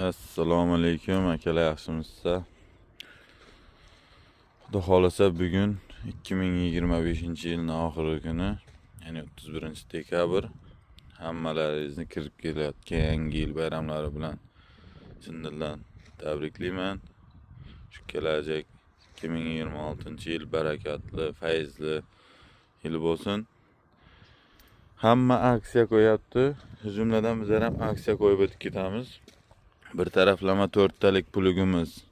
Assalomu alaykum akalar, yaxshimisizlar? Xudo xolasa bugun 2025-yilning oxirgi kuni, ya'ni 31-dekabr. Hammalaringizni kirib kelayotgan yangi yil bayramlari bilan chin dildan tabriklayman. Shu kelajak 2026-yil barakatli, fayzli yil bo'lsin. Hamma aksiya qo'yapti. Jumladan bizlar ham aksiya qo'yib o'tib ketamiz. Bir taraflama 4 talik pulugimiz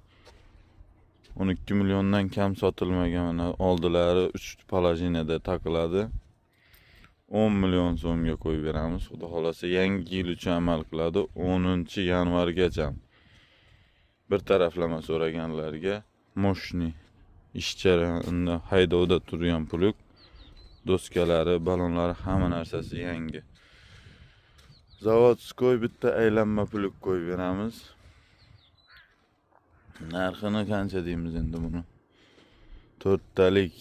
12 milliondan kam sotilmagan, oldilari 3 palajinada taqiladi. 10 million so'mga qo'yib beramiz. Xudo xolasa yangi yil uchun amal qiladi. 10-yanvargacha. Bir taraflama so'raganlarga moshni ish jarayonida haydovda turgan puluk, doskalari, balonlari, hamma narsasi yangi. Zavodskoy bitta aylanma puluk qo'yib beramiz. Narxini qancha deymiz endi buni? 4 talik.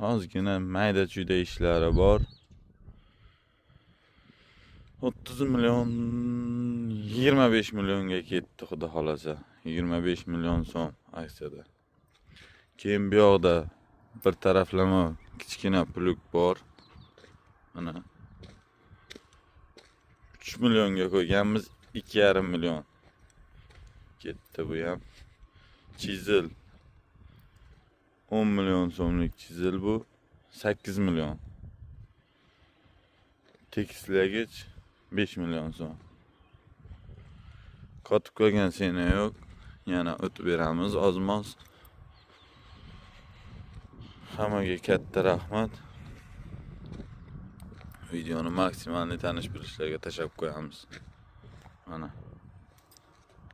Ozgina mayda-chuyda ishlari bor. 30 million 25 millionga ketdi xudo xolasa. 25 million so'm aksiyada. Keyin bu yoqda bir taraflama kichkina puluk bor. Mana 3 millionga qo'yganmiz, 2,5 million ketdi bu ham. Chizil 10 million so'mlik chizil bu, 8 million. Tekislagich 5 million so'm. Qotib qolgan sena yo'q. Yana o'tib beramiz ozmoz. Hammaga katta rahmat. Videoni maksimal tanish bilishlarga tashlab qo'yamiz. Mana